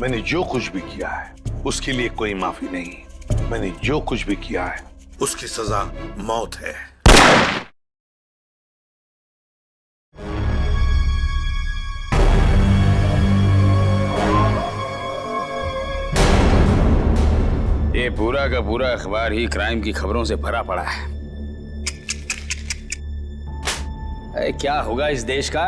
मैंने जो कुछ भी किया है उसके लिए कोई माफी नहीं। मैंने जो कुछ भी किया है उसकी सजा मौत है। ये पूरा का पूरा अखबार ही क्राइम की खबरों से भरा पड़ा है। क्या होगा इस देश का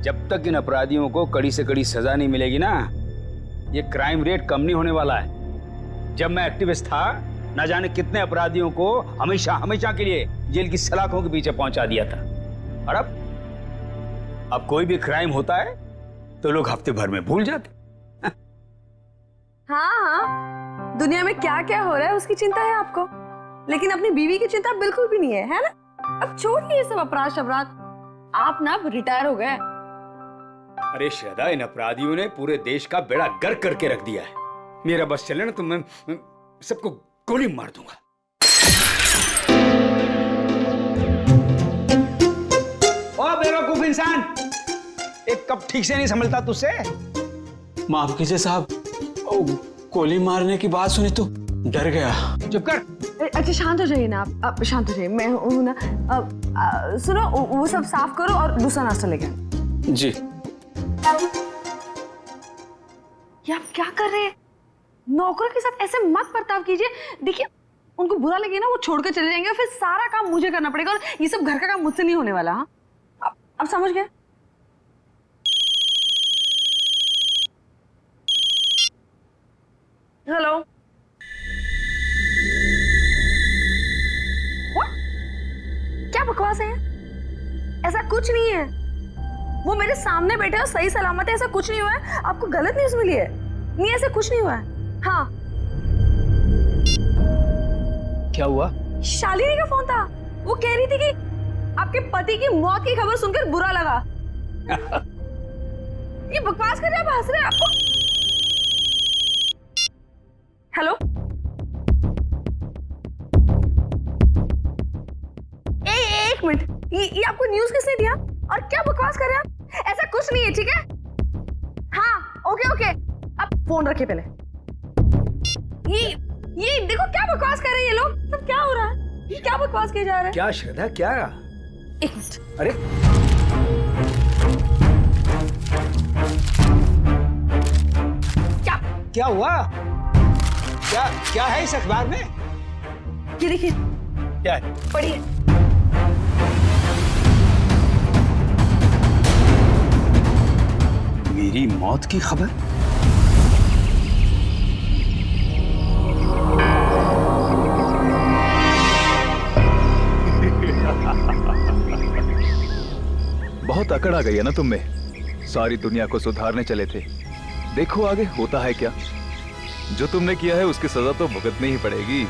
जब तक इन अपराधियों को कड़ी से कड़ी सजा नहीं मिलेगी ना। ये क्राइम रेट कम नहीं होने वाला है। जब मैं एक्टिविस्ट था ना जाने कितने अपराधियों को हमेशा हमेशा के लिए जेल की सलाखों के पीछे पहुंचा दिया था। और अब कोई भी क्राइम होता है तो लोग हफ्ते भर में भूल जाते। हाँ, दुनिया में क्या क्या हो रहा है उसकी चिंता है आपको, लेकिन अपनी बीवी की चिंता बिल्कुल भी नहीं है ना। अब छोड़िए ये सब अपराध शबराध, आप ना रिटायर हो गए। अरे श्रद्धा, इन अपराधियों ने पूरे देश का बेड़ा गर्क करके रख दिया है। मेरा बस चले ना तो मैं सबको गोली मार दूंगा। ओ बेवकूफ इंसान, एक कप ठीक से नहीं संभलता तुझसे। माफ कीजिए साहब, गोली मारने की बात सुनी तो डर गया। चुप कर। अच्छा शांत हो जाइए ना आप शांत हो जाइए। मैं हूं ना। सुनो, वो सब साफ करो और दूसरा नाश्ता लेके आओ। जी। ये आप क्या कर रहे हैं? नौकरों के साथ ऐसे मत बर्ताव कीजिए। देखिए, उनको बुरा लगे ना, वो छोड़ कर चले जाएंगे और फिर सारा काम मुझे करना पड़ेगा और ये सब घर का काम मुझसे नहीं होने वाला। हाँ, अब समझ गए? हेलो। क्या बकवास है? ऐसा कुछ नहीं है। वो मेरे सामने बैठे और सही सलामत है, ऐसा कुछ नहीं हुआ है। आपको गलत न्यूज़ मिली है। नहीं, ऐसा कुछ नहीं हुआ है। हाँ। क्या हुआ? शालिनी का फोन था। वो कह रही थी कि आपके पति की मौत की खबर सुनकर बुरा लगा। ये बकवास कर रहे हैं, आप हंस रहे हैं। आपको हेलो, एक मिनट, ये आपको न्यूज़ किसने दिया और क्या बकवास कर रहे हैं आप? ऐसा कुछ नहीं है, ठीक है? हाँ, ओके, आप फोन रखिए पहले। ये देखो क्या बकवास कर रहे हैं ये लोग। सब क्या हो रहा है? ये क्या बकवास किए जा रहे हैं? क्या श्रद्धा, क्या? एक मिनट। अरे क्या हुआ? क्या है इस अखबार में? ये देखिए, क्या है? पढ़िए। मेरी मौत की खबर? बहुत अकड़ आ गई है ना तुम में। सारी दुनिया को सुधारने चले थे, देखो आगे होता है क्या। जो तुमने किया है उसकी सजा तो भुगतनी ही पड़ेगी।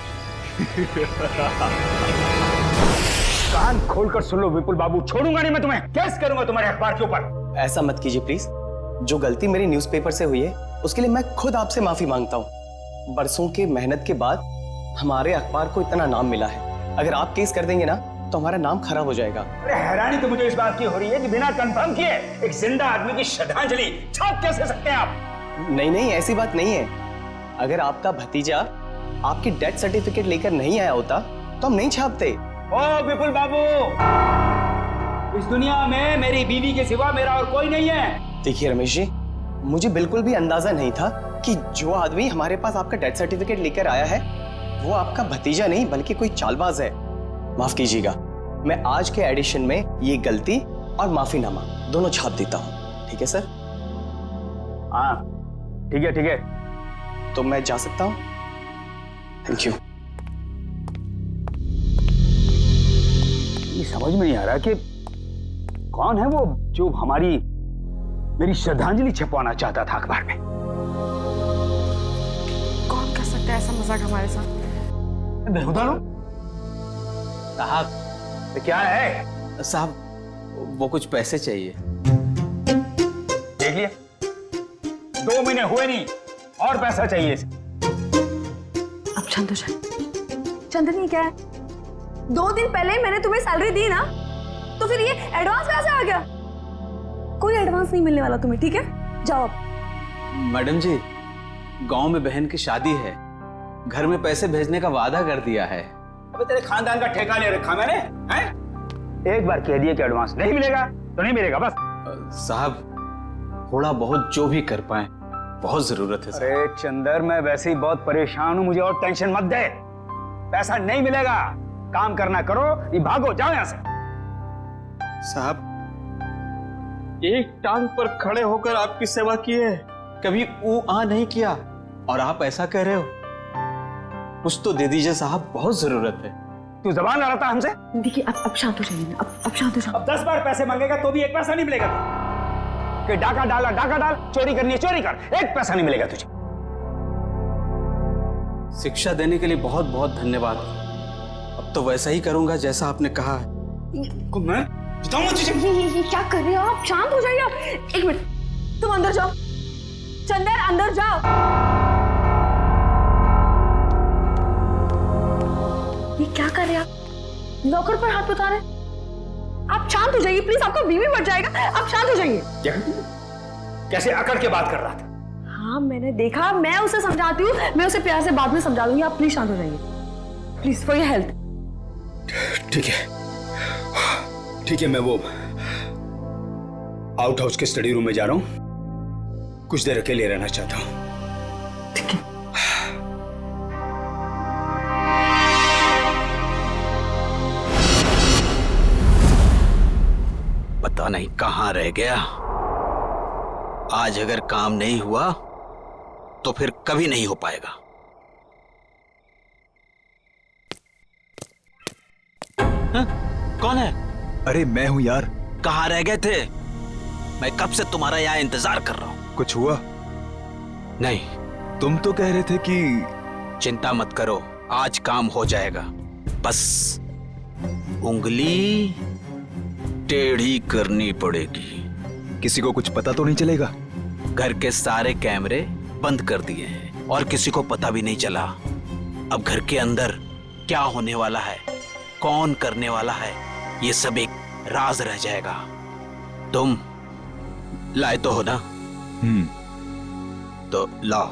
कान खोलकर सुन लो विपुल बाबू, छोड़ूंगा नहीं मैं तुम्हें। केस करूंगा तुम्हारे अखबार के ऊपर। ऐसा मत कीजिए प्लीज। जो गलती मेरी न्यूज़पेपर से हुई है उसके लिए मैं खुद आपसे माफी मांगता हूँ। बरसों के मेहनत के बाद हमारे अखबार को इतना नाम मिला है। अगर आप केस कर देंगे ना तो हमारा नाम खराब हो जाएगा। अरे हैरानी तो मुझे इस बात की हो रही है कि बिना कंफर्म किए एक जिंदा आदमी की श्रद्धांजलि छाप कैसे सकते हैं आप? नहीं, ऐसी बात नहीं है। अगर आपका भतीजा आपकी डेथ सर्टिफिकेट लेकर नहीं आया होता तो हम नहीं छापते। ओ विपुल बाबू, इस दुनिया में मेरी बीवी के सिवा मेरा और कोई नहीं है। देखिए रमेश जी, मुझे बिल्कुल भी अंदाजा नहीं था कि जो आदमी हमारे पास आपका डेथ सर्टिफिकेट लेकर आया है वो आपका भतीजा नहीं बल्कि कोई चालबाज है। माफ कीजिएगा, मैं आज के एडिशन में ये गलती और माफीनामा दोनों छाप देता हूँ। ठीक है सर? हाँ ठीक है। तो मैं जा सकता हूँ? Thank you. ये समझ में नहीं आ रहा कि कौन है वो जो मेरी श्रद्धांजलि छपवाना चाहता था अखबार में। कौन कर सकता है ऐसा मजाक हमारे साथ? बेहुदा साहब, क्या है? साहब वो कुछ पैसे चाहिए। देख लिया, 2 महीने हुए नहीं और पैसा चाहिए। अब शांत हो जाए। चंदनी क्या है? 2 दिन पहले मैंने तुम्हें सैलरी दी ना, तो फिर ये एडवांस कहां से आ गया? कोई एडवांस नहीं मिलने वाला तुम्हें, ठीक है? जाओ अब। मैडम जी, गांव में बहन की शादी है, घर में पैसे भेजने का वादा कर दिया है। अबे तेरे खानदान का ठेका ले रखा मैंने, हैं? एक बार कह दिए कि एडवांस नहीं मिलेगा तो नहीं मिलेगा बस। साहब, थोड़ा बहुत जो भी कर पाए, बहुत जरूरत है। अरे चंदर, मैं वैसे ही बहुत परेशान हूँ, मुझे और टेंशन मत दे। पैसा नहीं मिलेगा, काम करना करो, ये भागो, जाओ यहाँ से। साहब, एक टांग पर खड़े होकर आपकी सेवा किए, कभी ऊ आ नहीं किया, और आप ऐसा कह रहे हो? कुछ तो दे दीजिए साहब, बहुत जरूरत है। तू जबान लड़ाता हमसे? देखिए अब शांत हो जाइए, अब शांत हो जाओ। अब 10 बार पैसे मांगेगा तो भी एक पैसा नहीं मिलेगा। कि डाका डाला डाका डाल, चोरी करनी है चोरी कर, एक पैसा नहीं मिलेगा तुझे। शिक्षा देने के लिए बहुत बहुत धन्यवाद। अब तो वैसा ही करूंगा जैसा आपने कहा है। मैं बताऊंगा तुझे। ये क्या कर रहे हो आप? शांत हो जाइए आप। एक मिनट, तुम अंदर जाओ। चंदर, अंदर जाओ। ये क्या कर रहे हैं आप? नौकर पर हाथ बता रहे हैं? आप शांत हो जाइए प्लीज, आपका बीवी बढ़ जाएगा। आप शांत हो जाइए। कैसे अकड़ के बात कर रहा था? हाँ मैंने देखा, मैं उसे समझाती हूँ, मैं उसे प्यार से बाद में समझा दूंगी। आप प्लीज शांत हो जाइए, प्लीज, फॉर योर हेल्थ। ठीक है, ठीक है, मैं वो आउट हाउस के स्टडी रूम में जा रहा हूं, कुछ देर अकेले रहना चाहता हूं। ठीक है। पता नहीं कहां रह गया। आज अगर काम नहीं हुआ तो फिर कभी नहीं हो पाएगा। हाँ? कौन है? अरे मैं हूं यार। कहां रह गए थे? मैं कब से तुम्हारा यहाँ इंतजार कर रहा हूं। कुछ हुआ? नहीं। तुम तो कह रहे थे कि चिंता मत करो, आज काम हो जाएगा। बस उंगली टेढ़ी करनी पड़ेगी। किसी को कुछ पता तो नहीं चलेगा? घर के सारे कैमरे बंद कर दिए हैं और किसी को पता भी नहीं चला। अब घर के अंदर क्या होने वाला है, कौन करने वाला है, ये सब एक राज रह जाएगा। तुम लाए तो हो ना? तो लाओ।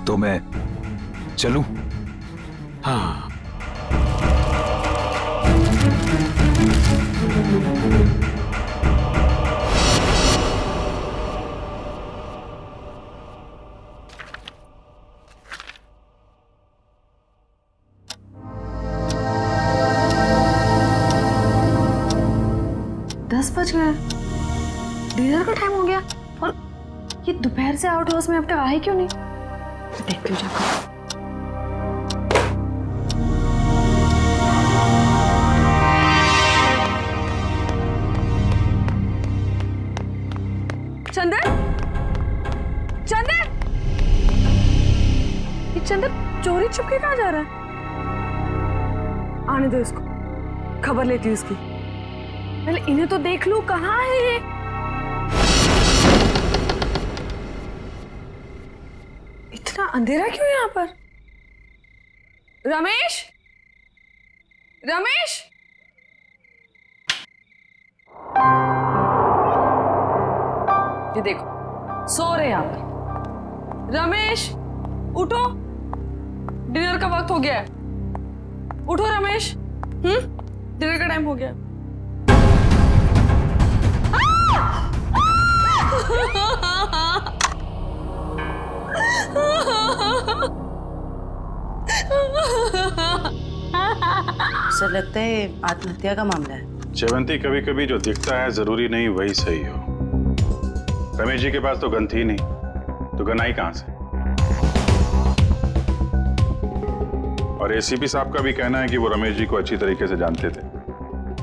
तो मैं चलूं? हाँ। बज गए, डिनर का टाइम हो गया, और ये दोपहर से आउट हाउस में अब तक आए क्यों नहीं? देखती हूँ जाकर। चंदर, चंदर, ये चंदर चोरी छुपके कहाँ जा रहा है? आने दो इसको, खबर लेती हूँ इसकी। पहले इन्हें तो देख लूं, कहाँ है ये? इतना अंधेरा क्यों यहाँ पर? रमेश, रमेश, ये देखो सो रहे हैं आप। रमेश उठो, डिनर का वक्त हो गया है। उठो रमेश, डिनर का टाइम हो गया। सर लगता है आत्महत्या का मामला है। जयवंती, कभी कभी जो दिखता है जरूरी नहीं वही सही हो। रमेश जी के पास तो गन थी नहीं, तो गन आई कहां से? और एसीपी साहब का भी कहना है कि वो रमेश जी को अच्छी तरीके से जानते थे।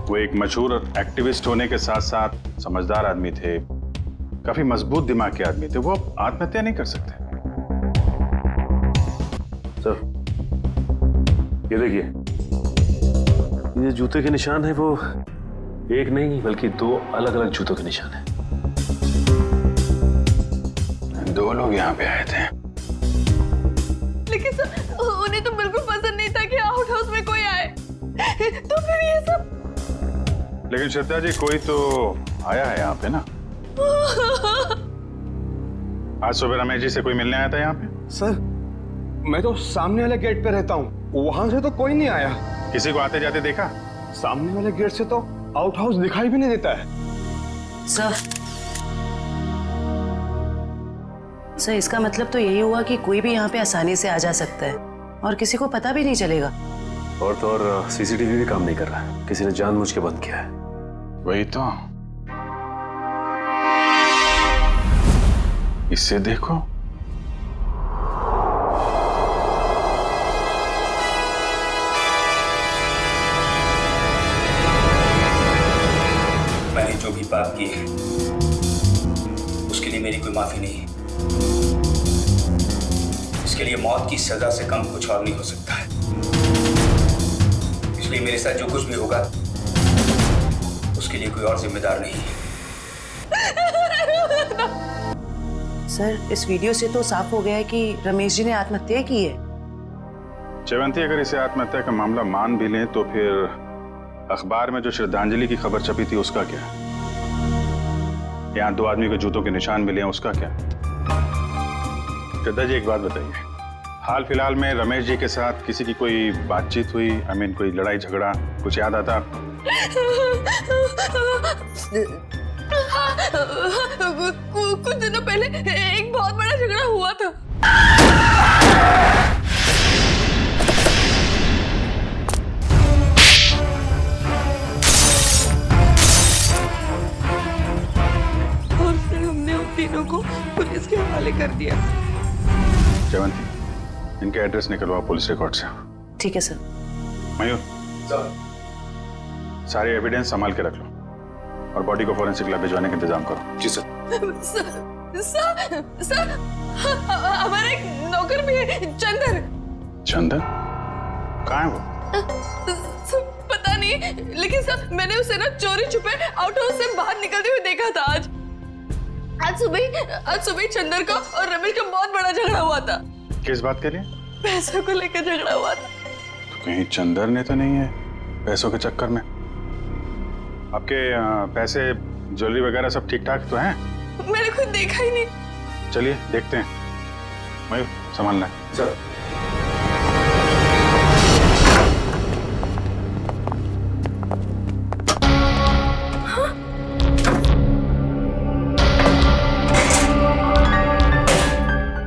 वो एक मशहूर एक्टिविस्ट होने के साथ साथ समझदार आदमी थे, काफी मजबूत दिमाग के आदमी थे। वो आत्महत्या नहीं कर सकते। सर, ये देखिए, ये जूते के निशान है वो एक नहीं बल्कि दो अलग अलग जूतों के निशान है। दो लोग यहाँ पे आए थे। लेकिन सर, उन्हें तो बिल्कुल पसंद नहीं था कि आउट हाउस में कोई आए। तो फिर ये सब। लेकिन श्रद्धा जी कोई तो आया है यहाँ पे ना? आज सुबह रमेश जी से कोई मिलने आया था यहाँ पे? सर मैं तो सामने वाले गेट पे रहता हूँ, वहां से तो कोई नहीं आया। किसी को आते जाते देखा? सामने वाले गेट से तो आउट हाउस दिखाई भी नहीं देता है। सर इसका मतलब तो यही हुआ कि कोई भी यहाँ पे आसानी से आ जा सकता है और किसी को पता भी नहीं चलेगा। और तो और सीसीटीवी भी काम नहीं कर रहा है, किसी ने जानबूझ के बंद किया है। वही तो, इससे देखो। मैंने जो भी पाप किए हैं उसके लिए मेरी कोई माफी नहीं है। इसके लिए मौत की सजा से कम कुछ और नहीं हो सकता है। इसलिए मेरे साथ जो कुछ भी होगा उसके लिए कोई और जिम्मेदार नहीं है। सर इस वीडियो से तो साफ हो गया है कि रमेश जी ने आत्महत्या की है। जयवंती, अगर इसे आत्महत्या का मामला मान भी लें तो फिर अखबार में जो श्रद्धांजलि की खबर छपी थी उसका क्या? यहाँ 2 आदमी के जूतों के निशान मिले हैं, उसका क्या? श्रद्धा जी एक बात बताइए, हाल फिलहाल में रमेश जी के साथ किसी की कोई बातचीत हुई? कोई लड़ाई झगड़ा कुछ याद आता आपको? कुछ दिनों पहले एक बहुत बड़ा झगड़ा हुआ था। और फिर हमने उन तीनों को पुलिस के हवाले कर दिया। जयवंती, इनके एड्रेस निकलवाओ पुलिस रिकॉर्ड से। ठीक है सर। मयूर, सारे एविडेंस संभाल के रख लो और बॉडी को फोरेंसिक लैब भिजवाने का इंतजाम करो। जी सर। सर हमारा एक नौकर भी है, चंदन। चंदन? कहाँ है वो? पता नहीं, लेकिन सर मैंने उसे ना चोरी छुपे आउट हाउस से बाहर निकलते हुए देखा था। आज सुबह चंदन का और रमेश का बहुत बड़ा झगड़ा हुआ था। किस बात के लिए? पैसों को लेकर झगड़ा हुआ था। तो कहीं चंदन ने तो नहीं है पैसों के चक्कर में? आपके पैसे ज्वेलरी वगैरह सब ठीक ठाक तो हैं? मैंने खुद देखा ही नहीं। चलिए देखते हैं। मयूर संभालना है। सर।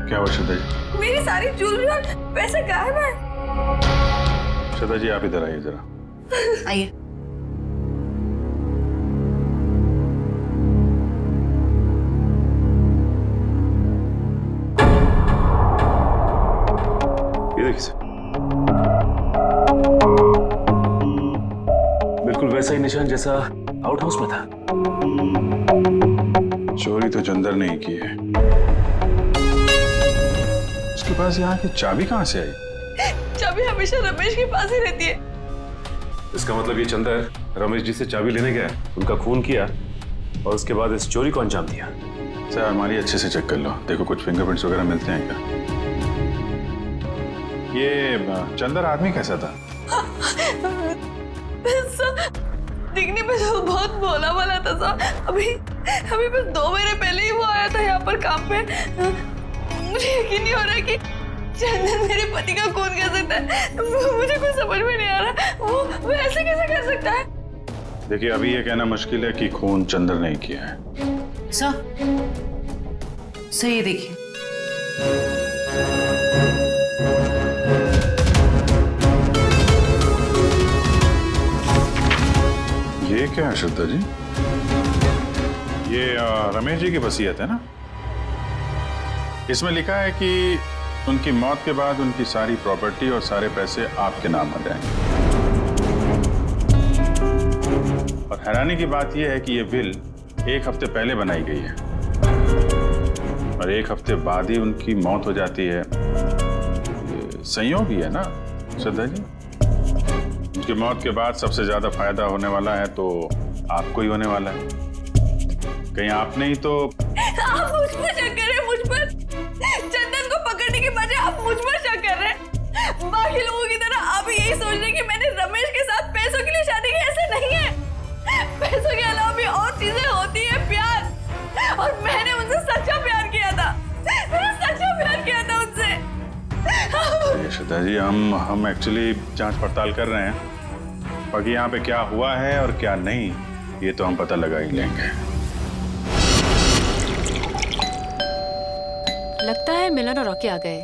क्या हुआ श्रद्धा जी? मेरी सारी ज्वेलरी और पैसे गायब है। श्रद्धा जी आप इधर आइए जरा। आइए। ये देखिए सर, बिल्कुल वैसा ही निशान जैसा आउट हाउस में था। चोरी तो चंदन ने ही की है। उसके पास यहाँ की चाबी कहाँ से आई? चाबी हमेशा रमेश के पास ही रहती है। इसका मतलब ये चंदन रमेश जी से चाबी लेने गया, उनका खून किया और उसके बाद इस चोरी को अंजाम दिया। सर अलमारी अच्छे से चेक कर लो, देखो कुछ फिंगरप्रिंट्स वगैरह मिलते हैं क्या? ये चंदन आदमी कैसा था? दिखने में तो बहुत भोला वाला था साहब। अभी बस 2 महीने पहले ही वो आया था यहाँ पर काम पे। मुझे यकीन नहीं हो रहा कि चंदन मेरे पति का खून कर सकता है। मुझे कुछ समझ में नहीं आ रहा, वो ऐसे कैसे कर सकता है? देखिए अभी ये कहना मुश्किल है कि खून चंदन ने किया है। सर ये देखिए। ये क्या है श्रद्धा जी? ये रमेश जी की वसीयत है ना? इसमें लिखा है कि उनकी मौत के बाद उनकी सारी प्रॉपर्टी और सारे पैसे आपके नाम आ जाएंगे। और हैरानी की बात यह है कि ये विल 1 हफ्ते पहले बनाई गई है और 1 हफ्ते बाद ही उनकी मौत हो जाती है। ये संयोग ही है ना श्रद्धा जी? उनकी मौत के बाद सबसे ज्यादा फायदा होने वाला है तो आपको ही होने वाला है। कहीं आपने ही तो आप मुझ पर शक कर रहे हैं, मुझ पर। चंदन को पकड़ने के बजाय आप मुझ पर शक कर रहे हैं। बाकी लोगों की तरह आप यही सोच रहे हैं कि मैंने रमेश के साथ पैसों पिताजी हम एक्चुअली जांच पड़ताल कर रहे हैं। बाकी यहाँ पे क्या हुआ है और क्या नहीं, ये तो हम पता लगा ही लेंगे। लगता है मिलन और रॉकी आ गए।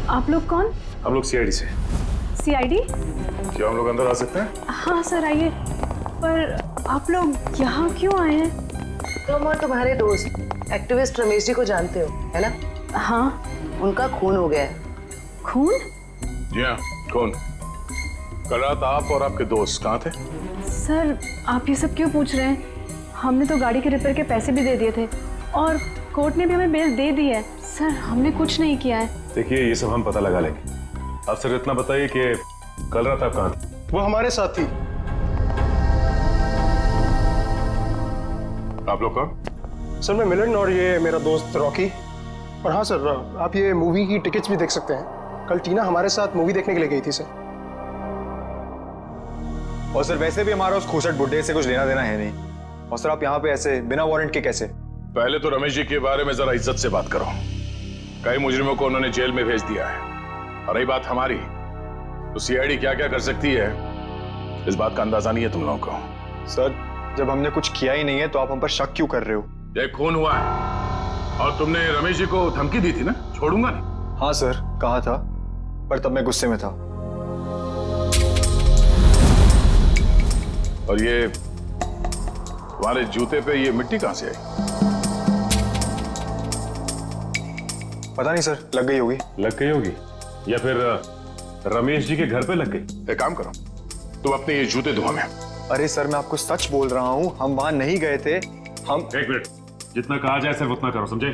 आप लोग कौन? हम लोग सीआईडी से। सीआईडी? क्या हम लोग अंदर आ सकते हैं? हाँ सर आइए। पर आप लोग यहाँ क्यों आए हैं? तुम और तुम्हारे दोस्त एक्टिविस्ट रमेश जी को जानते हो, है ना? हाँ। उनका खून हो गया है। खून? जी हाँ, कौन? कल रात आप और आपके दोस्त कहाँ थे? सर आप ये सब क्यों पूछ रहे हैं? हमने तो गाड़ी के रिपेयर के पैसे भी दे दिए थे और कोर्ट ने भी हमें बेल दे दी है। सर हमने कुछ नहीं किया है। देखिए ये सब हम पता लगा लेंगे। आप सिर्फ इतना बताइए कि कल रात आप कहाँ थे? वो हमारे साथ थी। आप लोग कौन? सर मैं मिलन और ये मेरा दोस्त रॉकी। और हाँ सर, आप ये मूवी की टिकट्स भी देख सकते हैं। कल टीना हमारे साथ मूवी देखने के लिए गई थी सर। और सर वैसे भी हमारा उस खूसट बुड्ढे से कुछ लेना देना है नहीं। और सर आप यहाँ पे ऐसे बिना वारंट के कैसे? पहले तो रमेश जी के बारे में जरा इज्जत से बात करो। कई मुजरिमों को उन्होंने जेल में भेज दिया है। और रही बात हमारी, तो सीआईडी क्या क्या कर सकती है इस बात का अंदाजा नहीं है तुम लोगों को। सर जब हमने कुछ किया ही नहीं है तो आप हम पर शक क्यों कर रहे हो? ये खून हुआ है और तुमने रमेश जी को धमकी दी थी ना, छोड़ूंगा नहीं। हाँ सर कहा था, पर तब मैं गुस्से में था। और ये तुम्हारे जूते पे ये मिट्टी कहां से आई? पता नहीं सर, लग गई होगी। लग गई होगी या फिर रमेश जी के घर पे लग गई। एक काम करो, तुम अपने ये जूते धो हमें। अरे सर मैं आपको सच बोल रहा हूँ, हम वहां नहीं गए थे। हम एक मिनट, जितना कहा जाए सिर्फ उतना करो, समझे?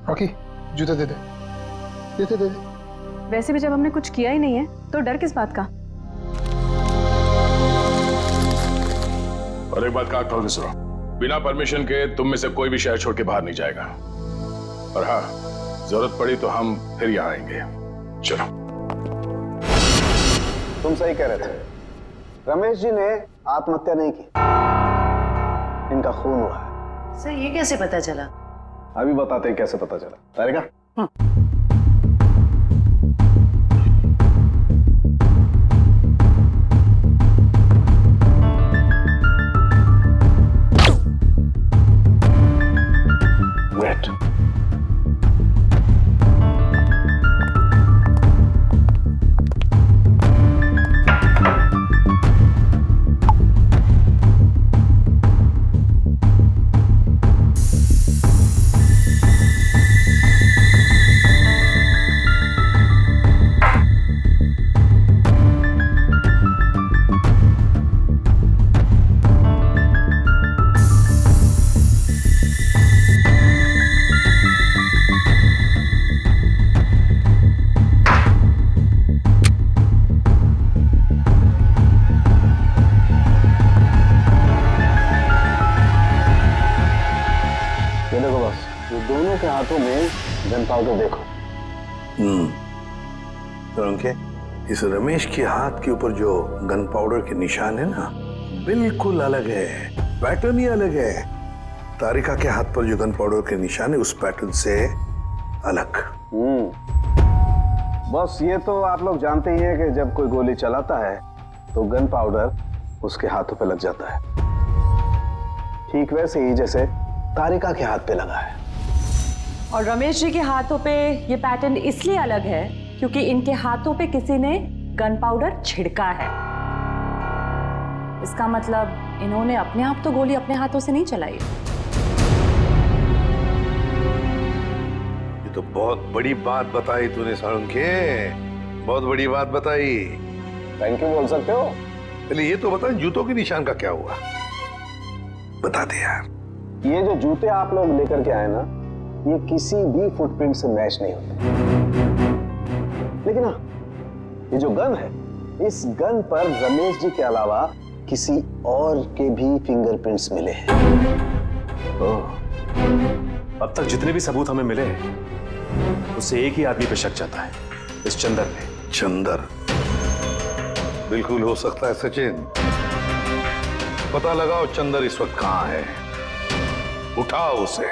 रॉकी जूते दे दे, दे दे। वैसे भी जब हमने कुछ किया ही नहीं है तो डर किस बात का? और एक बात कान खोल के सुनो, बिना परमिशन के तुम में से कोई भी शहर छोड़ के बाहर नहीं जाएगा। और हाँ, जरूरत पड़ी तो हम फिर यहाँ आएंगे। चलो। तुम सही कह रहे थे, रमेश जी ने आत्महत्या नहीं की, इनका खून हुआ है। सर ये कैसे पता चला? अभी बताते हैं कैसे पता चला। तारिका? वेट। दोनों के हाथों में गन पाउडर देखो। तो उनके इस रमेश के हाथ के ऊपर जो गन पाउडर के निशान है ना, बिल्कुल अलग है, पैटर्न ही अलग है। तारिका के हाथ पर जो गन पाउडर के निशान है उस पैटर्न से अलग। बस ये तो आप लोग जानते ही हैं कि जब कोई गोली चलाता है तो गन पाउडर उसके हाथों पे लग जाता है, ठीक वैसे ही जैसे तारिका के हाथ पे लगा है। और रमेश जी के हाथों पे ये पैटर्न इसलिए अलग है क्योंकि इनके हाथों पे किसी ने गन पाउडर छिड़का है। इसका मतलब इन्होंने अपने आप तो गोली अपने हाथों से नहीं चलाई। ये तो बहुत बड़ी बात बताई तूने साळुंखे, बहुत बड़ी बात बताई। थैंक यू बोल सकते हो। पहले ये तो बता, जूतों के निशान का क्या हुआ, बता दे यार। ये जो जूते आप लोग लेकर के आए ना, ये किसी भी फुटप्रिंट से मैच नहीं होते। लेकिन हाँ, ये जो गन है, इस गन पर रमेश जी के अलावा किसी और के भी फिंगरप्रिंट्स मिले हैं। अब तक जितने भी सबूत हमें मिले हैं उससे एक ही आदमी पे शक जाता है, इस चंदर पे। चंदर? बिल्कुल हो सकता है सचिन। पता लगाओ चंदर इस वक्त कहां है। उठाओ उसे।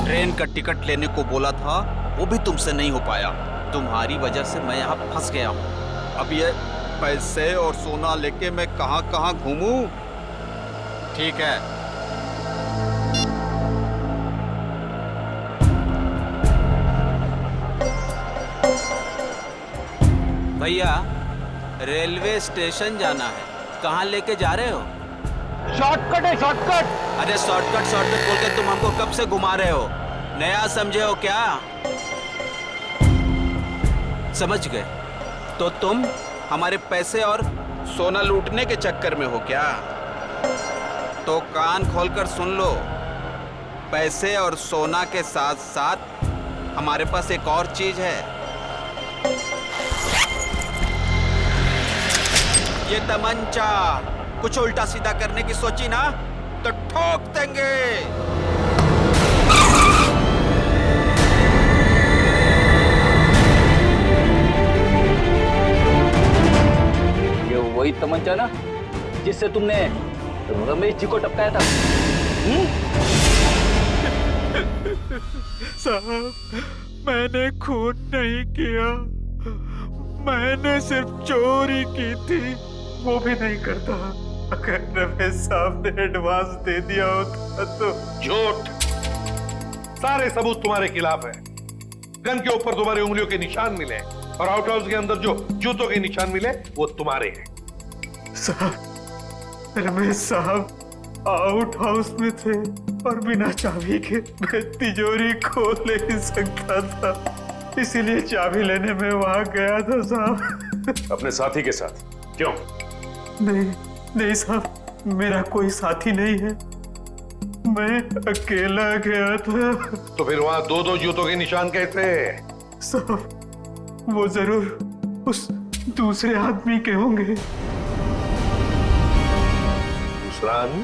ट्रेन का टिकट लेने को बोला था, वो भी तुमसे नहीं हो पाया। तुम्हारी वजह से मैं यहाँ फंस गया हूँ। अब ये पैसे और सोना लेके मैं कहाँ कहाँ घूमूं? ठीक है, भैया रेलवे स्टेशन जाना है, कहाँ लेके जा रहे हो? शॉर्टकट है, शॉर्टकट। अरे शॉर्टकट शॉर्टकट बोल के तुम हमको कब से घुमा रहे हो? नया समझे हो क्या? समझ गए? तो तुम हमारे पैसे और सोना लूटने के चक्कर में हो क्या? तो कान खोलकर सुन लो, पैसे और सोना के साथ साथ हमारे पास एक और चीज है। ये तमंचा। कुछ उल्टा सीधा करने की सोची ना तो ठोक देंगे। ये वही तमंचा ना जिससे तुमने रमेश जी को टपकाया था? साहब, मैंने खून नहीं किया, मैंने सिर्फ चोरी की थी, वो भी नहीं करता। अगर रमेश साहब ने एडवांस दे दिया होता तो। झूठ। सारे सबूत तुम्हारे खिलाफ है। गन के ऊपर तुम्हारी उंगलियों के निशान मिले और आउट हाउस के अंदर जो जूतों के निशान मिले वो तुम्हारे हैं। साहब, रमेश साहब आउट हाउस में थे और बिना चाबी के मैं तिजोरी खोल नहीं सकता था, इसीलिए चाबी लेने में वहां गया था साहब। अपने साथी के साथ? क्यों? नहीं साहब, मेरा कोई साथी नहीं है, मैं अकेला गया था। तो फिर वहां दो दो जूतों के निशान कैसे? साहब, वो जरूर उस दूसरे आदमी के होंगे। दूसरा आदमी?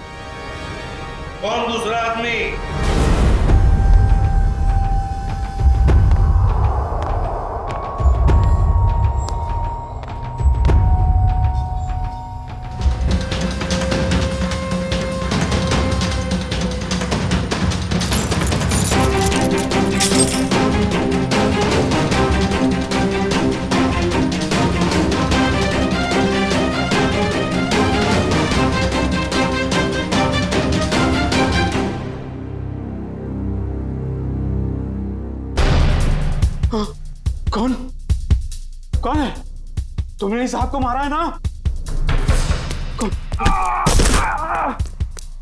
कौन दूसरा आदमी? कौन है? तुमने इस साहब को मारा है ना?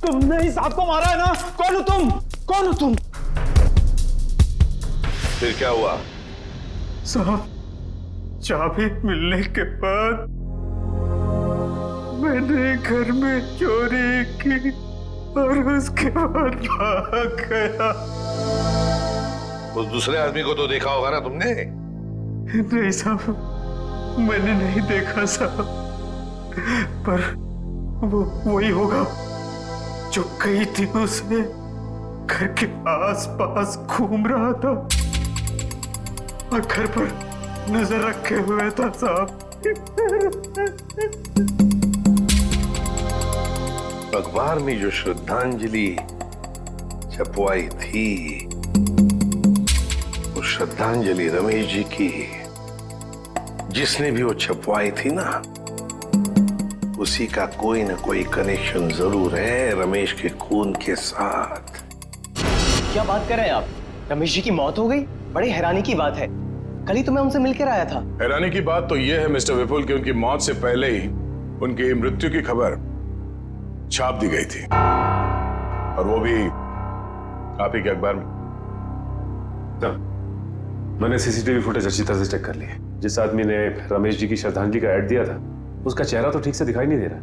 तुमने इस साहब को मारा है ना? कौन हो तुम? कौन हो तुम? फिर क्या हुआ? साहब, चाबी मिलने के बाद मैंने घर में चोरी की और उसके बाद भाग गया। उस दूसरे आदमी को तो देखा होगा ना तुमने? नहीं साहब, मैंने नहीं देखा साहब, पर वो वही होगा जो कई दिनों से घर के आस-पास घूम रहा था और घर पर नजर रखे हुए था साहब। अखबार में जो श्रद्धांजलि छपवाई थी, वो श्रद्धांजलि रमेश जी की, जिसने भी वो छपवाई थी ना, उसी का कोई ना कोई कनेक्शन जरूर है रमेश के खून के साथ। क्या बात कर रहे हैं आप? रमेश जी की मौत हो गई? बड़ी हैरानी की बात है, कल ही तो मैं उनसे मिलकर आया था। हैरानी की बात तो यह है मिस्टर विपुल कि उनकी मौत से पहले ही उनकी मृत्यु की खबर छाप दी गई थी, और वो भी आप ही के अखबार में। मैंने सीसीटीवी फुटेज अच्छी तरह से चेक कर ली है। जिस आदमी ने रमेश जी की श्रद्धांजलि का ऐड दिया था, उसका चेहरा तो ठीक से दिखाई नहीं दे रहा,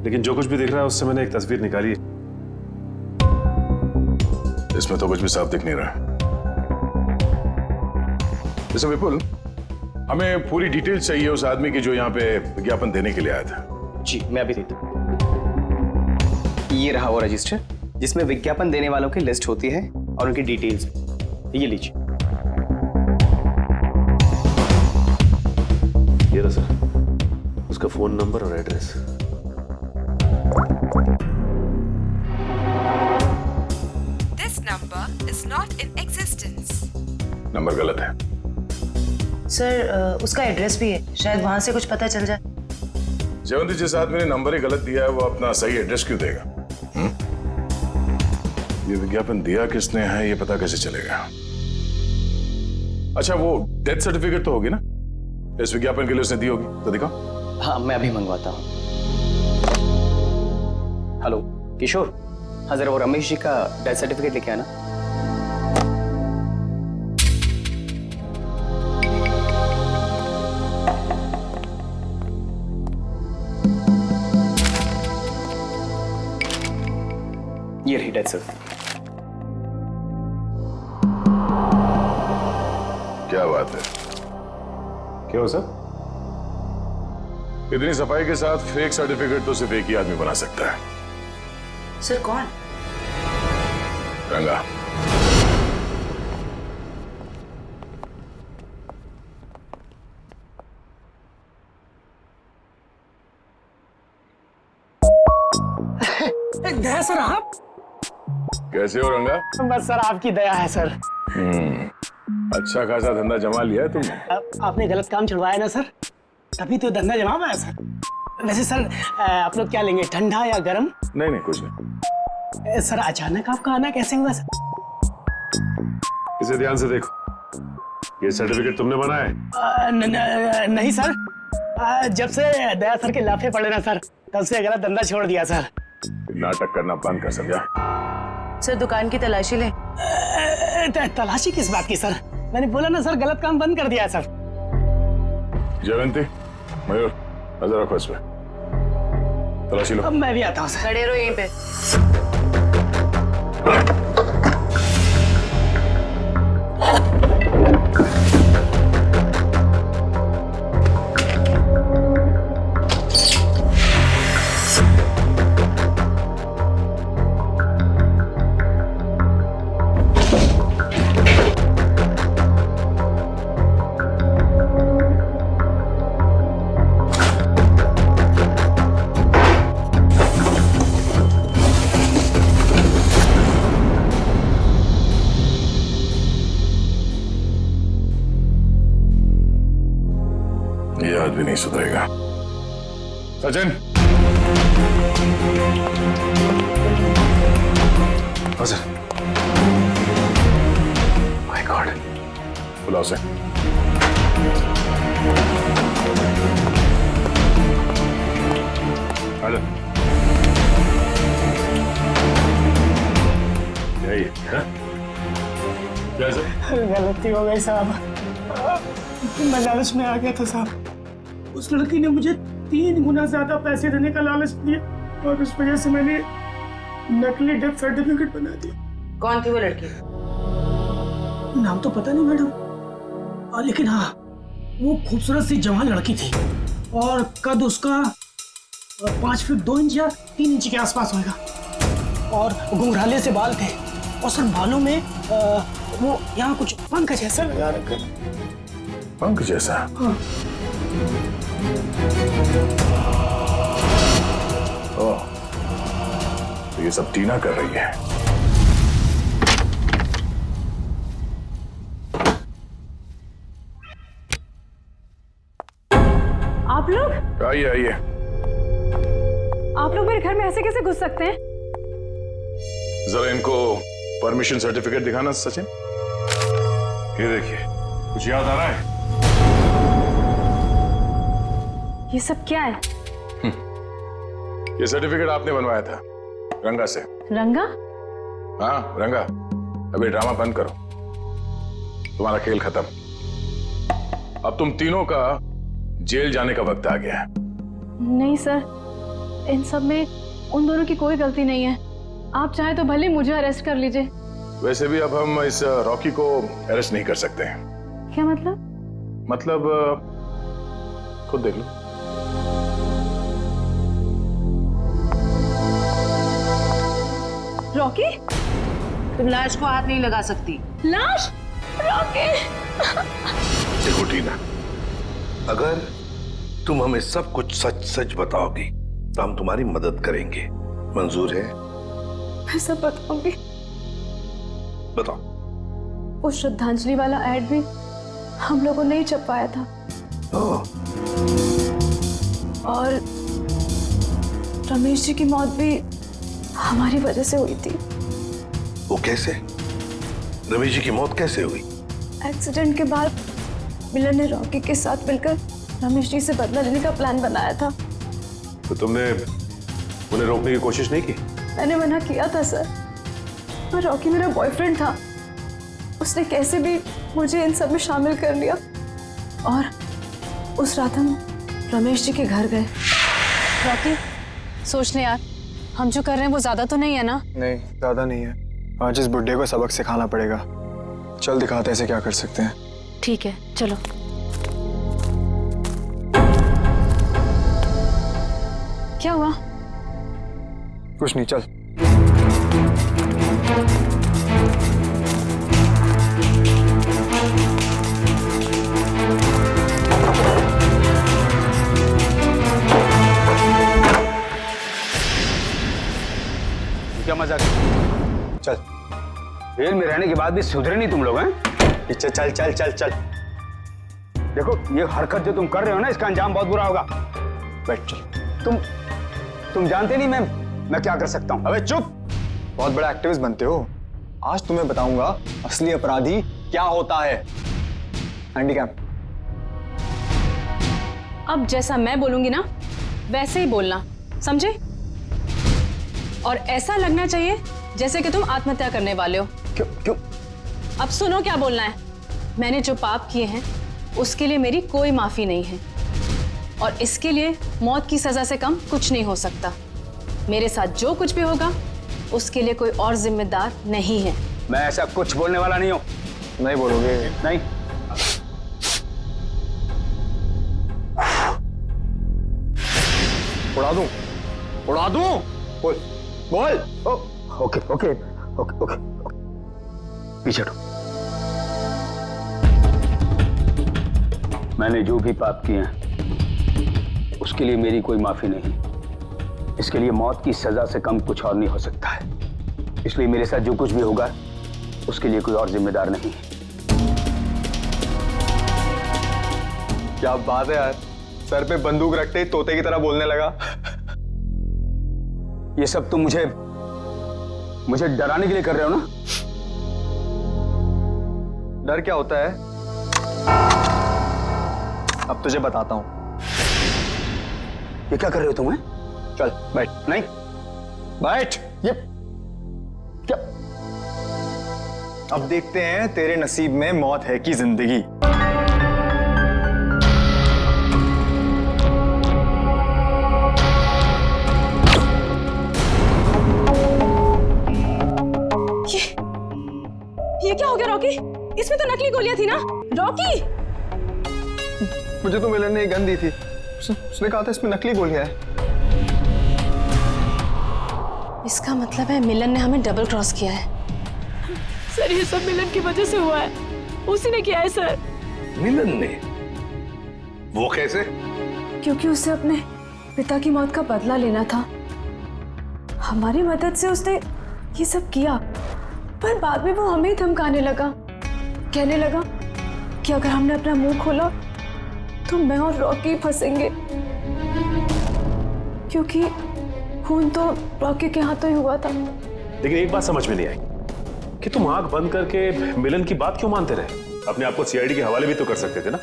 लेकिन जो कुछ भी दिख रहा है उससे मैंने एक तस्वीर निकाली है। इसमें तो कुछ भी साफ दिख नहीं रहा। मिस्टर विपुल, हमें पूरी डिटेल चाहिए उस आदमी की जो यहाँ पे विज्ञापन देने के लिए आया था। जी, मैं अभी देता हूँ। ये रहा वो रजिस्टर जिसमें विज्ञापन देने वालों की लिस्ट होती है और उनकी डिटेल्स। ये लीजिए। ये रहा सर, उसका फोन नंबर और address. number is not in existence. Number गलत है। सर उसका एड्रेस भी है, शायद वहां से कुछ पता चल जाए। जयवंती, जिस आदमी ने नंबर ही गलत दिया है वो अपना सही एड्रेस क्यों देगा? ये विज्ञापन दिया किसने है ये पता कैसे चलेगा? अच्छा, वो डेथ सर्टिफिकेट तो होगी ना, इस विज्ञापन के लिए उसने दी होगी, तो दिखाओ। हाँ, मैं अभी मंगवाता हूँ। हेलो किशोर, हाँ जरा वो रमेश जी का डेथ सर्टिफिकेट लेके आना। ये रही डेथ सर्टिफिकेट। क्या बात है? क्या हो सर? इतनी सफाई के साथ फेक सर्टिफिकेट तो सिर्फ एक ही आदमी बना सकता है। सर कौन? रंगा। दया सर, आप कैसे हो रंगा? बस सर आपकी दया है सर। अच्छा खासा धंधा जमा लिया है तुमने। आपने गलत काम छुड़वाया ना सर, तभी तो धंधा जमा हुआ है सर। वैसे सर आप लोग क्या लेंगे, ठंडा या गर्म? नहीं कुछ नहीं। सर अचानक आपका आना कैसे हुआ सर? इसे ध्यान से देखो, ये सर्टिफिकेट तुमने बनाया है? नहीं सर, जब से दया सर के लाफे पड़े ना सर, तब से गलत धंधा छोड़ दिया सर। नाटक करना बंद कर, समझा? सर दुकान की तलाशी ले। तलाशी किस बात की सर? मैंने बोला ना सर, गलत काम बंद कर दिया है सर। जयवंती, मयूर, नजर रखो इस पे, तलाशी लो। अब मैं भी आता हूँ सर। खड़े रहो यहीं पे। ये आदमी नहीं सुधरेगा। सचिन, हाँ सर। माय गॉड, बुलाओ से। आजा। यही है? कैसे? गलती हो गई साहब, मैं लालच में आ गया था साहब। उस लड़की ने मुझे 3 गुना ज्यादा पैसे देने का लालच दिया और उस वजह से मैंने नकली डेथ सर्टिफिकेट बना दिया। कौन थी वो लड़की? नाम तो पता नहीं मैडम, लेकिन हाँ वो खूबसूरत सी जवान लड़की थी और कद उसका 5 फीट 2 इंच या 3 इंच के आसपास होगा और घुंघराले से बाल थे और सर बालों में वो यहाँ कुछ पंख जैसा लगा रखा। पंख जैसा? हाँ। ओह, तो ये सब टीना कर रही है। आप लोग? आइए आइए। आप लोग मेरे घर में ऐसे कैसे घुस सकते हैं? जरा इनको परमिशन सर्टिफिकेट दिखाना सचिन। ये देखिए, कुछ याद आ रहा है? ये सब क्या है? ये सर्टिफिकेट आपने बनवाया था रंगा से। रंगा? हाँ रंगा, अभी ड्रामा बंद करो, तुम्हारा खेल खत्म। अब तुम तीनों का जेल जाने का वक्त आ गया है। नहीं सर, इन सब में उन दोनों की कोई गलती नहीं है। आप चाहे तो भले मुझे अरेस्ट कर लीजिए। वैसे भी अब हम इस रॉकी को अरेस्ट नहीं कर सकते हैं। क्या मतलब? मतलब खुद देख लो। रॉकी? तुम लाश को हाथ नहीं लगा सकती। लाश? रॉकी? देखो टीना, अगर तुम हमें सब कुछ सच सच बताओगी तो हम तुम्हारी मदद करेंगे। मंजूर है? मैं सब बताऊंगी। बताओ। वो श्रद्धांजलि वाला एड भी हम लोगों ने ही छपवाया था। और रमेश जी की मौत भी हमारी वजह से हुई थी। वो कैसे? रमेश जी की मौत कैसे हुई? एक्सीडेंट के बाद मिलन ने रॉकी के साथ मिलकर रमेश जी से बदला लेने का प्लान बनाया था। तो तुमने उन्हें रोकने की कोशिश नहीं की? मैंने मना किया था सर, पर रॉकी मेरा बॉयफ्रेंड था। उसने कैसे भी मुझे इन सब में शामिल कर लिया और उस रात हम रमेश जी के घर गए। रॉकी, सोच ले यार, हम जो कर रहे हैं वो ज्यादा तो नहीं है ना? नहीं, ज्यादा नहीं है। आज इस बुड्ढे को सबक सिखाना पड़ेगा। चल दिखाते हैं इसे क्या कर सकते हैं। ठीक है, चलो। क्या हुआ? कुछ नहीं, चल। क्या मजाक? चल। जेल में रहने के बाद भी सुधरे नहीं तुम लोग हैं? पीछे चल चल चल चल। देखो, ये हरकत जो तुम कर रहे हो ना, इसका अंजाम बहुत बुरा होगा। बैठ चल। तुम जानते नहीं मैं क्या कर सकता हूँ। अबे चुप! बहुत बड़ा एक्टिविस्ट बनते हो। आज तुम्हें बताऊंगा असली अपराधी क्या होता है। हैंडीकैम। अब जैसा मैं बोलूंगी ना वैसे ही बोलना, समझे? और ऐसा लगना चाहिए जैसे कि तुम आत्महत्या करने वाले हो। क्यों? अब सुनो क्या बोलना है। मैंने जो पाप किए हैं उसके लिए मेरी कोई माफी नहीं है, और इसके लिए मौत की सजा से कम कुछ नहीं हो सकता। मेरे साथ जो कुछ भी होगा उसके लिए कोई और जिम्मेदार नहीं है। मैं ऐसा कुछ बोलने वाला नहीं हूँ। नहीं बोलोगे? नहीं। उड़ा दूं? उड़ा दूं? बोल बोल। ओके ओके ओके ओके, पीछे हटो। मैंने जो भी पाप किए हैं उसके लिए मेरी कोई माफी नहीं। इसके लिए मौत की सजा से कम कुछ और नहीं हो सकता है। इसलिए मेरे साथ जो कुछ भी होगा उसके लिए कोई और जिम्मेदार नहीं है। क्या बात है यार, सर पे बंदूक रखते ही तोते की तरह बोलने लगा। ये सब तुम मुझे डराने के लिए कर रहे हो ना? डर क्या होता है अब तुझे बताता हूं। ये क्या कर रहे हो तुम? चल बैठ। नहीं बैठ। ये क्या? अब देखते हैं तेरे नसीब में मौत है कि जिंदगी। ये क्या हो गया रॉकी? इसमें तो नकली गोलियां थी ना रॉकी? मुझे तो मिलन ने गन दी थी। उसने कहा था इसमें नकली गोलियां हैं। इसका मतलब है मिलन ने हमें डबल क्रॉस किया है। सर ये सब मिलन की वजह से हुआ है, उसी ने किया है सर। मिलन ने? वो कैसे? क्योंकि उसे अपने पिता की मौत का बदला लेना था। हमारी मदद से उसने ये सब किया, पर बाद में वो हमें ही धमकाने लगा। कहने लगा कि अगर हमने अपना मुंह खोला तो मैं और रॉकी फंसेंगे, क्योंकि खून तो रॉकी के हाथों ही हुआ था। लेकिन एक बात समझ में नहीं आई कि तुम आंख बंद करके मिलन की बात क्यों मानते रहे? अपने आप को सीआईडी के हवाले भी तो कर सकते थे ना?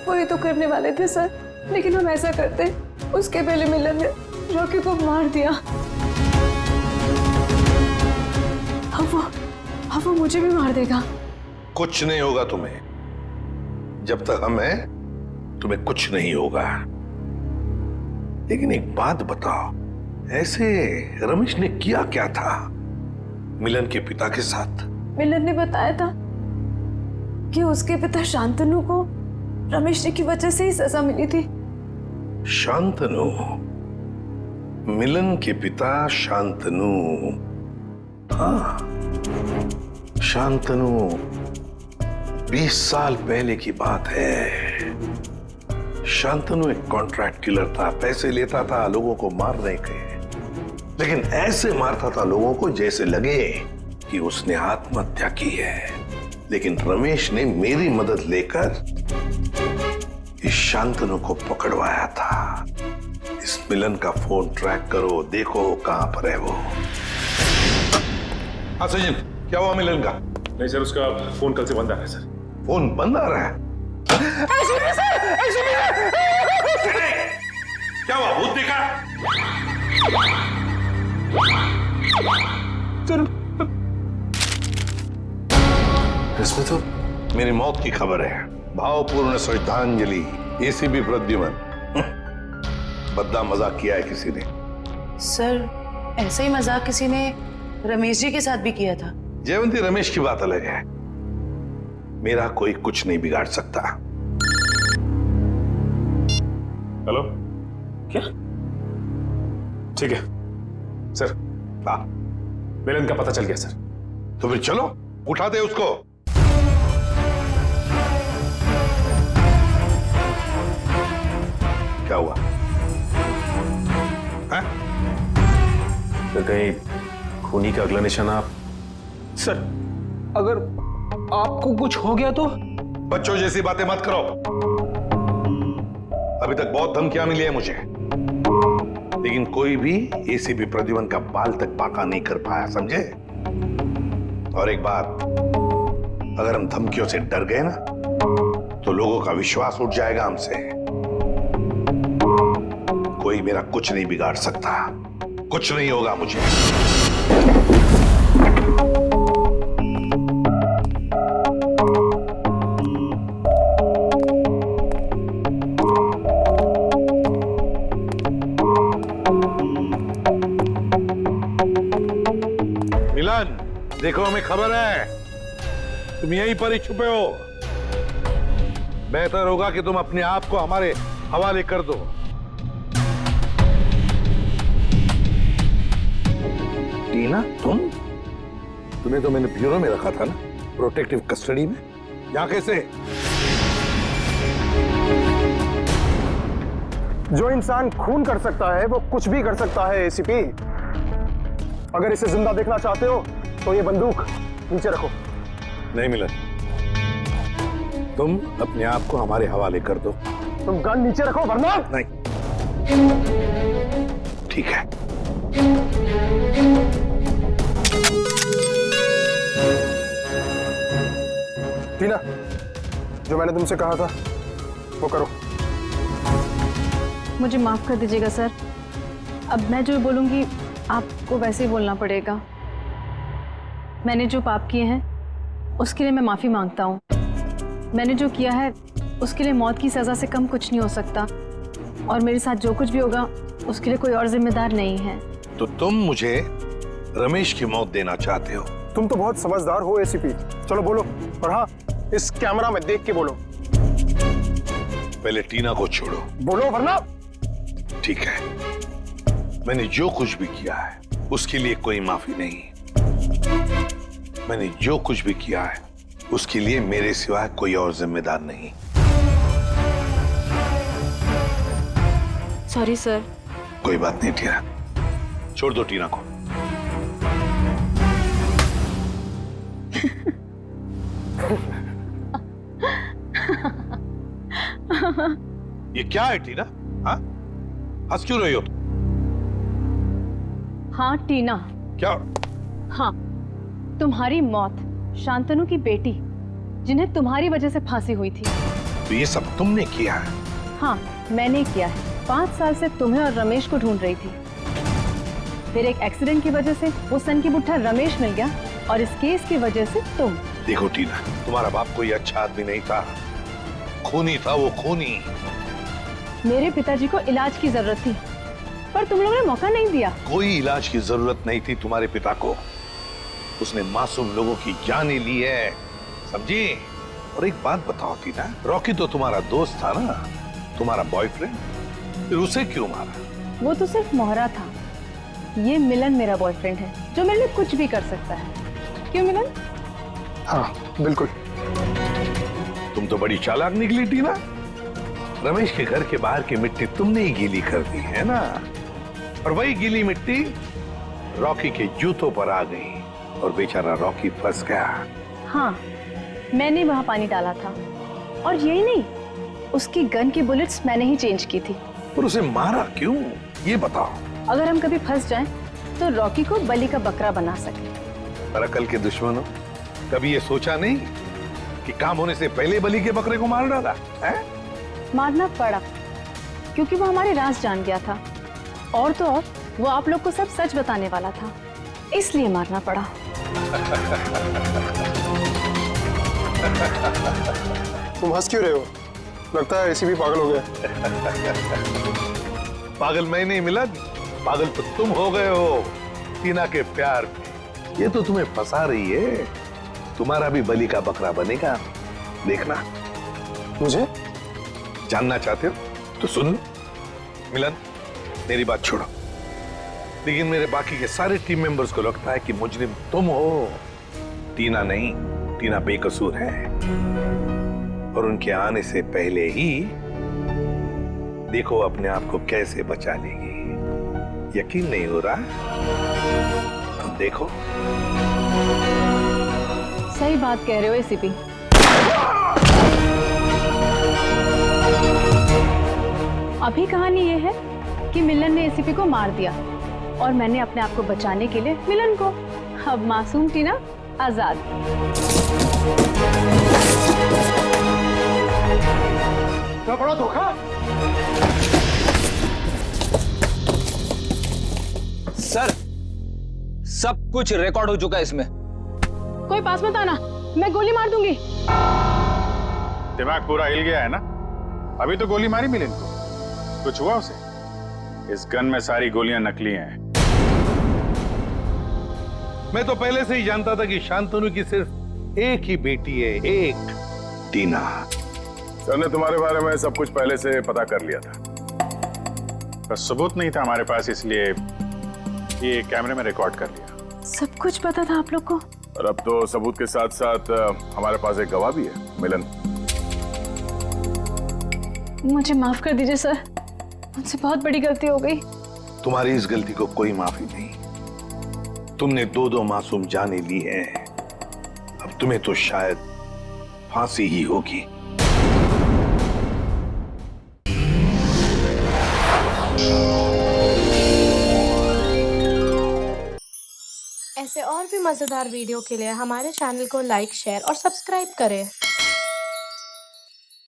वही तो करने वाले थे सर, लेकिन हम ऐसा करते उसके पहले मिलन ने रॉकी को मार दिया। अब वो मुझे भी मार देगा। कुछ नहीं होगा तुम्हें। जब तक हम हैं तुम्हें कुछ नहीं होगा। लेकिन एक बात बताओ, ऐसे रमेश ने किया क्या था मिलन के पिता के साथ? मिलन ने बताया था कि उसके पिता शांतनु को रमेश जी की वजह से ही सजा मिली थी। शांतनु? मिलन के पिता शांतनु? हाँ, शांतनु 20 साल पहले की बात है। शांतनु एक कॉन्ट्रैक्ट किलर था, पैसे लेता था लोगों को मारने के, लेकिन ऐसे मारता था लोगों को जैसे लगे कि कि उसने आत्महत्या की है, लेकिन रमेश ने मेरी मदद लेकर इस शांतनु को पकड़वाया था। इस मिलन का फोन ट्रैक करो, देखो कहां पर है वो। हाँ सचिन, क्या हुआ मिलन का? नहीं सर, उसका फोन कल से बंद आ रहा है सर। फोन बंद आ रहा है? क्या हुआ, भूत देखा? इसमें तो मेरी मौत की खबर है। भावपूर्ण श्रद्धांजलि, एसीपी प्रद्युमन। बदला मजाक किया है किसी ने। सर, ऐसा ही मजाक किसी ने रमेश जी के साथ भी किया था। जयवंती, रमेश की बात अलग है। मेरा कोई कुछ नहीं बिगाड़ सकता। हेलो, क्या? ठीक है सर। हाँ, मिलन का पता चल गया सर। तो फिर चलो, उठा दे उसको। क्या हुआ? सर, कहीं खूनी का अगला निशाना? सर, अगर आपको कुछ हो गया तो? बच्चों जैसी बातें मत करो। अभी तक बहुत धमकियां मिली है मुझे, लेकिन कोई भी एसीपी प्रद्युमन का बाल तक बांका नहीं कर पाया, समझे? और एक बात, अगर हम धमकियों से डर गए ना, तो लोगों का विश्वास उठ जाएगा हमसे। कोई मेरा कुछ नहीं बिगाड़ सकता, कुछ नहीं होगा मुझे। मिलन, देखो हमें खबर है तुम यहीं पर ही छुपे हो। बेहतर होगा कि तुम अपने आप को हमारे हवाले कर दो। टीना, तुम्हें तो मैंने ब्यूरो में रखा था ना, प्रोटेक्टिव कस्टडी में। यहाँ कैसे? जो इंसान खून कर सकता है वो कुछ भी कर सकता है एसीपी। अगर इसे जिंदा देखना चाहते हो तो ये बंदूक नीचे रखो। नहीं मिलन, तुम अपने आप को हमारे हवाले कर दो। तुम गन नीचे रखो वरना। नहीं, ठीक है। टीना, जो मैंने तुमसे कहा था वो करो। मुझे माफ कर दीजिएगा सर, अब मैं जो बोलूंगी आपको वैसे ही बोलना पड़ेगा। मैंने जो पाप किए हैं उसके लिए मैं माफी मांगता हूँ। मैंने जो किया है उसके लिए मौत की सजा से कम कुछ नहीं हो सकता, और मेरे साथ जो कुछ भी होगा उसके लिए कोई और जिम्मेदार नहीं है। तो तुम मुझे रमेश की मौत देना चाहते हो? तुम तो बहुत समझदार हो एसीपी। चलो बोलो, और हाँ, इस कैमरा में देख के बोलो। पहले टीना को छोड़ो। बोलो वरना। ठीक है, मैंने जो कुछ भी किया है उसके लिए कोई माफी नहीं। मैंने जो कुछ भी किया है उसके लिए मेरे सिवाय कोई और जिम्मेदार नहीं। Sorry sir. कोई बात नहीं टीना, छोड़ दो टीना को। ये क्या है टीना? हाँ, हंस क्यों रही हो तुम? हाँ टीना। क्या? हाँ, तुम्हारी मौत शांतनु की बेटी, जिन्हें तुम्हारी वजह से फांसी हुई थी। तो ये सब तुमने किया है? हाँ, मैंने किया है। 5 साल से तुम्हें और रमेश को ढूंढ रही थी। फिर एक एक्सीडेंट की वजह से वो सन की बुट्ठा रमेश मिल गया, और इस केस की वजह से तुम। देखो टीना, तुम्हारा बाप कोई अच्छा आदमी नहीं था, खूनी था वो, खूनी। मेरे पिताजी को इलाज की जरूरत थी, पर तुम लोगों ने मौका नहीं दिया। कोई इलाज की जरूरत नहीं थी तुम्हारे पिता को। उसने मासूम लोगों की जानें ली है, समझी? और एक बात बताओ टीना, रॉकी तो तुम्हारा दोस्त था ना, तुम्हारा बॉयफ्रेंड, फिर उसे क्यों मारा? वो तो सिर्फ मोहरा था। ये मिलन मेरा बॉयफ्रेंड है, जो मेरे लिए कुछ भी कर सकता है। क्यों मिलन? हाँ बिल्कुल। तुम तो बड़ी चालाक निकली टीना। रमेश के घर के बाहर की मिट्टी तुमने ही गीली कर दी है ना, और वही गीली मिट्टी रॉकी के जूतों पर आ गई। और बेचारा रॉकी फंस गया। हाँ, मैंने वहां पानी डाला था, और यही नहीं, उसकी गन की बुलेट्स मैंने ही चेंज की थी। और उसे मारा क्यों, ये बताओ। अगर हम कभी फंस जाएं, तो रॉकी को बलि का बकरा बना सके। पर अकल के दुश्मनों, कभी ये सोचा नहीं कि काम होने से पहले बलि के बकरे को मार डाला है? मारना पड़ा, क्योंकि वो हमारे राज जान गया था, और तो और वो आप लोग को सब सच बताने वाला था, इसलिए मारना पड़ा। तुम हंस क्यों रहे हो? लगता है एसीपी पागल हो गया। पागल मैं नहीं मिलन, पागल तो तुम हो गए हो टीना के प्यार में। ये तो तुम्हें फंसा रही है। तुम्हारा भी बलि का बकरा बनेगा, देखना। मुझे जानना चाहते हो तो सुन लो। मिलन, मेरी बात छोड़ो, लेकिन मेरे बाकी के सारे टीम मेंबर्स को लगता है कि मुजरिम तुम हो, टीना नहीं। टीना बेकसूर है, और उनके आने से पहले ही देखो अपने आप को कैसे बचा लेगी। यकीन नहीं हो रहा तो देखो। सही बात कह रहे हो एसीपी। अभी कहानी ये है कि मिलन ने एसीपी को मार दिया, और मैंने अपने आप को बचाने के लिए मिलन को। अब मासूम टीना आजाद। क्या बड़ा धोखा। सर, सब कुछ रिकॉर्ड हो चुका है इसमें। कोई पास मत आना, मैं गोली मार दूंगी। दिमाग पूरा हिल गया है ना? अभी तो गोली मारी मिलन को, कुछ हुआ उसे? इस गन में सारी गोलियां नकली हैं। मैं तो पहले से ही जानता था कि शांतनु की सिर्फ एक ही बेटी है, एक, टीना। सर ने तुम्हारे बारे में सब कुछ पहले से पता कर लिया था, पर सबूत नहीं था हमारे पास, इसलिए ये कैमरे में रिकॉर्ड कर लिया। सब कुछ पता था आप लोग को? और अब तो सबूत के साथ साथ हमारे पास एक गवाह भी है, मिलन। मुझे माफ कर दीजिए सर, मुझसे बहुत बड़ी गलती हो गई। तुम्हारी इस गलती को कोई माफी नहीं। तुमने दो मासूम जाने ली है, अब तुम्हें तो शायद फांसी ही होगी। ऐसे और भी मजेदार वीडियो के लिए हमारे चैनल को लाइक, शेयर और सब्सक्राइब करें।